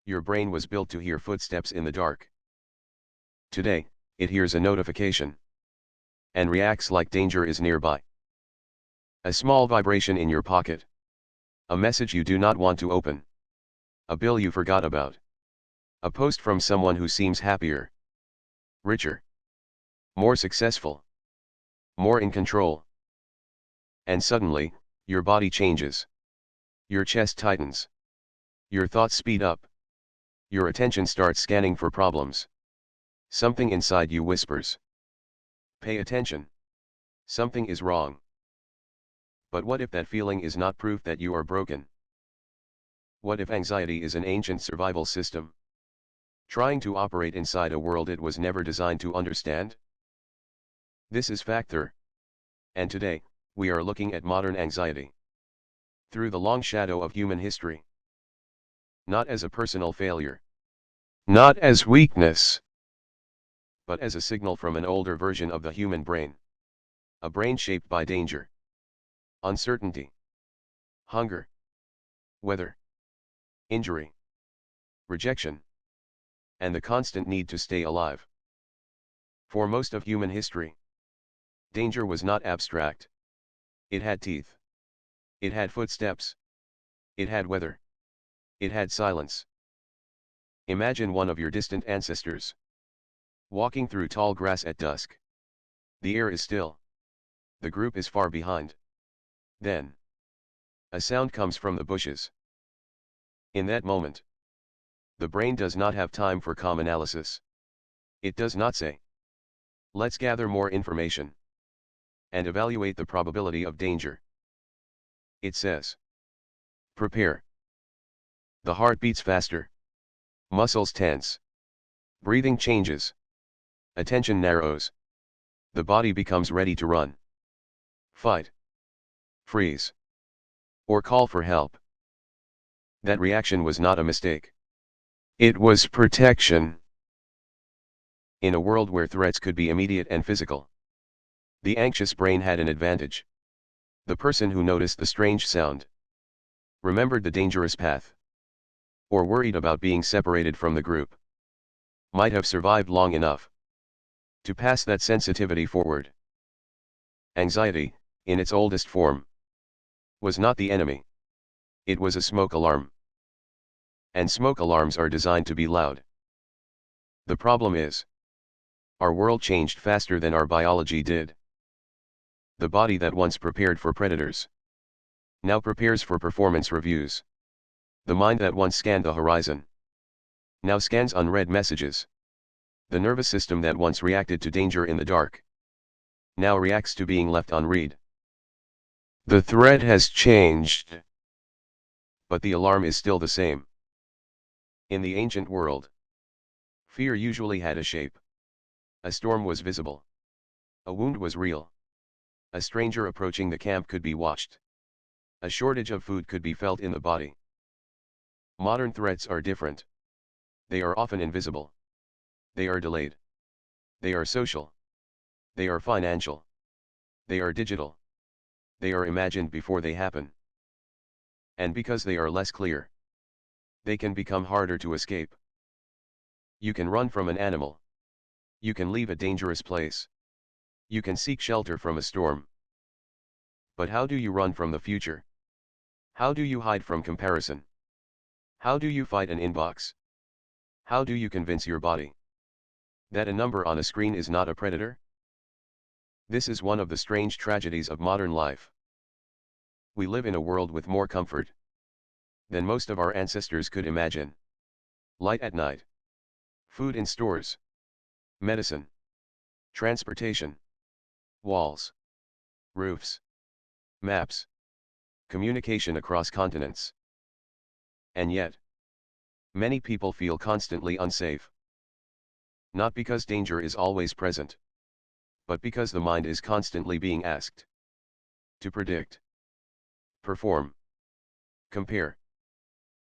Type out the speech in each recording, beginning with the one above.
Your brain was built to hear footsteps in the dark. Today, it hears a notification and reacts like danger is nearby. A small vibration in your pocket. A message you do not want to open. A bill you forgot about. A post from someone who seems happier, richer, more successful, more in control. And suddenly, your body changes. Your chest tightens. Your thoughts speed up. Your attention starts scanning for problems. Something inside you whispers, "Pay attention. Something is wrong." But what if that feeling is not proof that you are broken? What if anxiety is an ancient survival system, trying to operate inside a world it was never designed to understand? This is Facthor. And today, we are looking at modern anxiety through the long shadow of human history. Not as a personal failure, not as weakness, but as a signal from an older version of the human brain. A brain shaped by danger, uncertainty, hunger, weather, injury, rejection, and the constant need to stay alive. For most of human history, danger was not abstract. It had teeth. It had footsteps. It had weather. It had silence. Imagine one of your distant ancestors walking through tall grass at dusk. The air is still. The group is far behind. Then, a sound comes from the bushes. In that moment, the brain does not have time for calm analysis. It does not say, "Let's gather more information and evaluate the probability of danger." It says, "Prepare." The heart beats faster. Muscles tense. Breathing changes. Attention narrows. The body becomes ready to run, fight, freeze, or call for help. That reaction was not a mistake. It was protection. In a world where threats could be immediate and physical, the anxious brain had an advantage. The person who noticed the strange sound, remembered the dangerous path, or worried about being separated from the group, might have survived long enough to pass that sensitivity forward. Anxiety, in its oldest form, was not the enemy. It was a smoke alarm. And smoke alarms are designed to be loud. The problem is, our world changed faster than our biology did. The body that once prepared for predators now prepares for performance reviews. The mind that once scanned the horizon now scans unread messages. The nervous system that once reacted to danger in the dark now reacts to being left unread. The threat has changed, but the alarm is still the same. In the ancient world, fear usually had a shape. A storm was visible. A wound was real. A stranger approaching the camp could be watched. A shortage of food could be felt in the body. Modern threats are different. They are often invisible. They are delayed. They are social. They are financial. They are digital. They are imagined before they happen. And because they are less clear, they can become harder to escape. You can run from an animal. You can leave a dangerous place. You can seek shelter from a storm. But how do you run from the future? How do you hide from comparison? How do you fight an inbox? How do you convince your body that a number on a screen is not a predator? This is one of the strange tragedies of modern life. We live in a world with more comfort than most of our ancestors could imagine. Light at night. Food in stores. Medicine. Transportation. Walls. Roofs. Maps. Communication across continents. And yet, many people feel constantly unsafe. Not because danger is always present, but because the mind is constantly being asked to predict, perform, compare,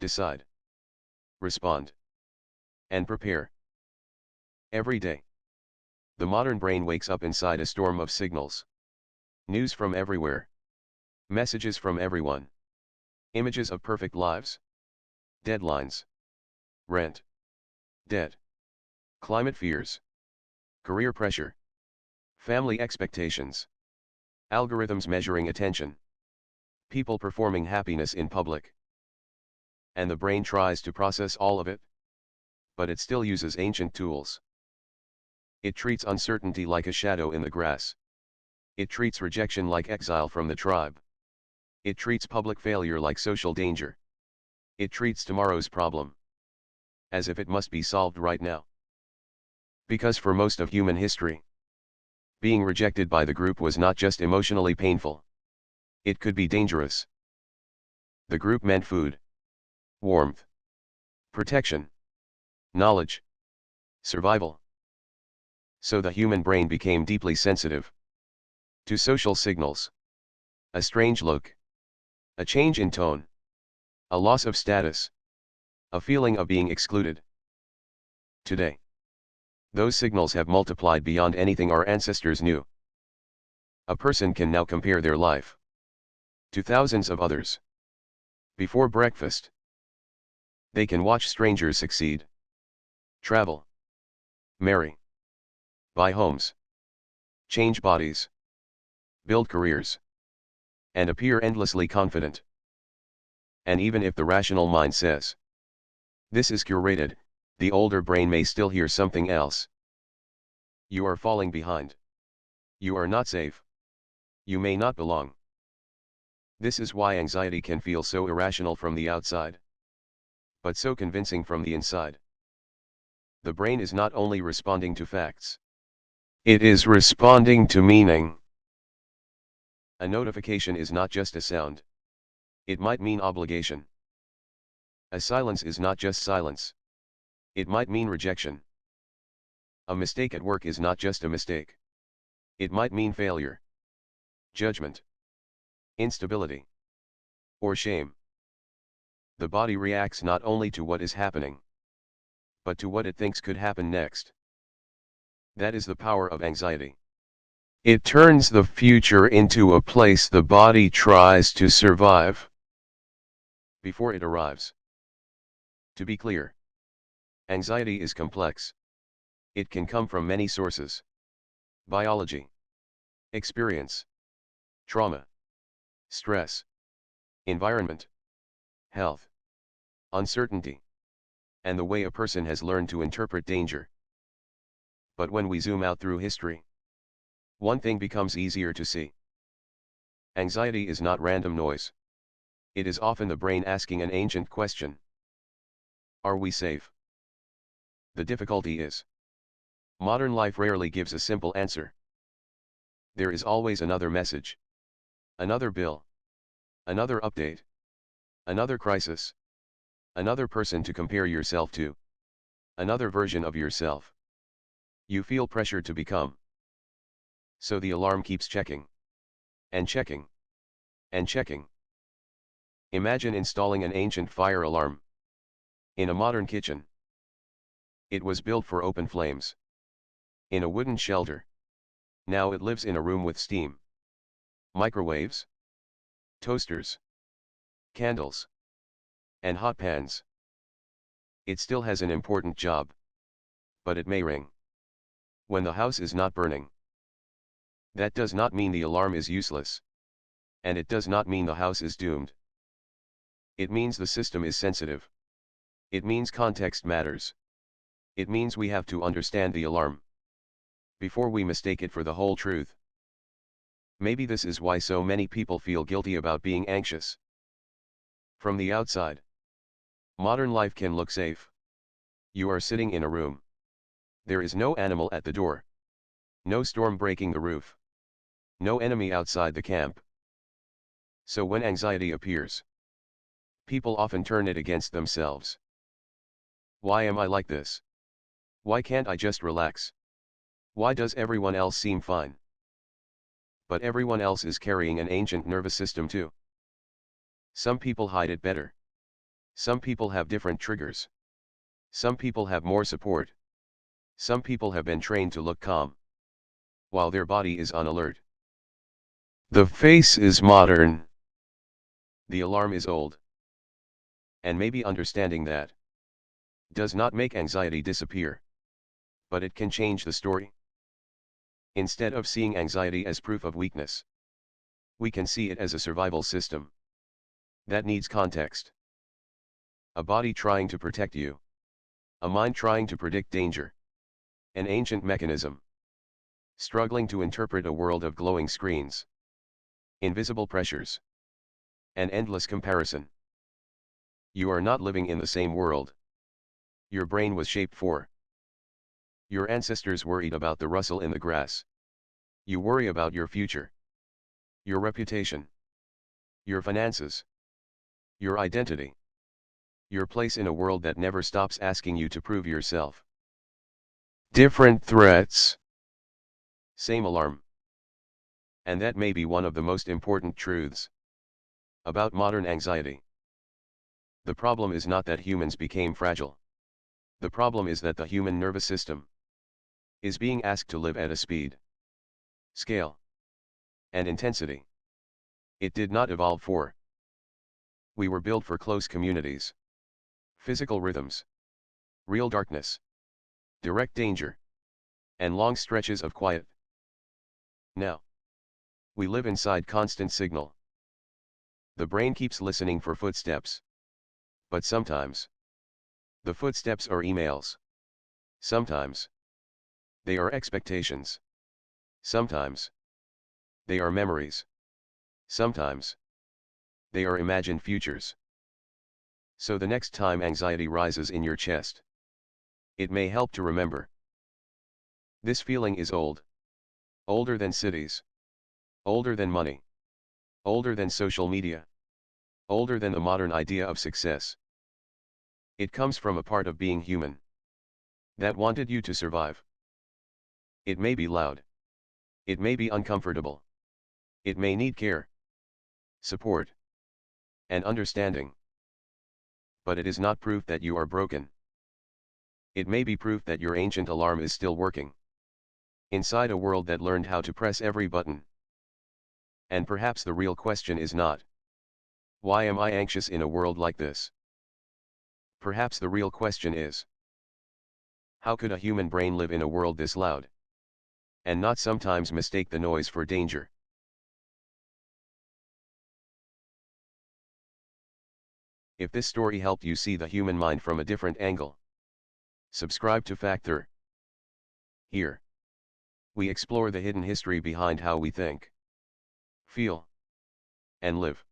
decide, respond, and prepare. Every day, the modern brain wakes up inside a storm of signals. News from everywhere. Messages from everyone. Images of perfect lives. Deadlines. rent, debt, climate fears, career pressure, family expectations, algorithms measuring attention, people performing happiness in public. And the brain tries to process all of it, but it still uses ancient tools. It treats uncertainty like a shadow in the grass. It treats rejection like exile from the tribe. It treats public failure like social danger. It treats tomorrow's problem as if it must be solved right now. Because for most of human history, being rejected by the group was not just emotionally painful. It could be dangerous. The group meant food, warmth, protection, knowledge, survival. So the human brain became deeply sensitive to social signals. A strange look, a change in tone, a loss of status, a feeling of being excluded. Today, those signals have multiplied beyond anything our ancestors knew. A person can now compare their life to thousands of others. Before breakfast, they can watch strangers succeed, travel, marry, buy homes, change bodies, build careers, and appear endlessly confident. And even if the rational mind says, this is curated, the older brain may still hear something else. You are falling behind. You are not safe. You may not belong. This is why anxiety can feel so irrational from the outside, but so convincing from the inside. The brain is not only responding to facts, it is responding to meaning. A notification is not just a sound. It might mean obligation. A silence is not just silence. It might mean rejection. A mistake at work is not just a mistake. It might mean failure, judgment, instability, or shame. The body reacts not only to what is happening, but to what it thinks could happen next. That is the power of anxiety. It turns the future into a place the body tries to survive before it arrives. To be clear, anxiety is complex. It can come from many sources: biology, experience, trauma, stress, environment, health, uncertainty, and the way a person has learned to interpret danger. But when we zoom out through history, one thing becomes easier to see. Anxiety is not random noise. It is often the brain asking an ancient question. Are we safe? The difficulty is, modern life rarely gives a simple answer. There is always another message, another bill, another update, another crisis, another person to compare yourself to, another version of yourself. You feel pressure to become. So the alarm keeps checking, and checking, and checking. Imagine installing an ancient fire alarm in a modern kitchen. It was built for open flames, in a wooden shelter. Now it lives in a room with steam, microwaves, toasters, candles, and hot pans. It still has an important job, but it may ring when the house is not burning. That does not mean the alarm is useless, and it does not mean the house is doomed. It means the system is sensitive. It means context matters. It means we have to understand the alarm before we mistake it for the whole truth. Maybe this is why so many people feel guilty about being anxious. From the outside, modern life can look safe. You are sitting in a room. There is no animal at the door. No storm breaking the roof. No enemy outside the camp. So when anxiety appears, people often turn it against themselves. Why am I like this? Why can't I just relax? Why does everyone else seem fine? But everyone else is carrying an ancient nervous system too. Some people hide it better. Some people have different triggers. Some people have more support. Some people have been trained to look calm, while their body is on alert. The face is modern. The alarm is old. And maybe understanding that does not make anxiety disappear, but it can change the story. Instead of seeing anxiety as proof of weakness, we can see it as a survival system that needs context. A body trying to protect you, a mind trying to predict danger, an ancient mechanism struggling to interpret a world of glowing screens, invisible pressures, and endless comparison. You are not living in the same world your brain was shaped for. Your ancestors worried about the rustle in the grass. You worry about your future, your reputation, your finances, your identity, your place in a world that never stops asking you to prove yourself. Different threats, same alarm. And that may be one of the most important truths about modern anxiety. The problem is not that humans became fragile. The problem is that the human nervous system is being asked to live at a speed, scale, and intensity it did not evolve for. We were built for close communities, physical rhythms, real darkness, direct danger, and long stretches of quiet. Now, we live inside constant signal. The brain keeps listening for footsteps. But sometimes, the footsteps are emails. Sometimes, they are expectations. Sometimes, they are memories. Sometimes, they are imagined futures. So the next time anxiety rises in your chest, it may help to remember. This feeling is old. Older than cities. Older than money. Older than social media. Older than the modern idea of success. It comes from a part of being human that wanted you to survive. It may be loud. It may be uncomfortable. It may need care, support, and understanding. But it is not proof that you are broken. It may be proof that your ancient alarm is still working inside a world that learned how to press every button. And perhaps the real question is not, why am I anxious in a world like this? Perhaps the real question is, how could a human brain live in a world this loud, and not sometimes mistake the noise for danger? If this story helped you see the human mind from a different angle, subscribe to Facthor. Here, we explore the hidden history behind how we think, feel, and live.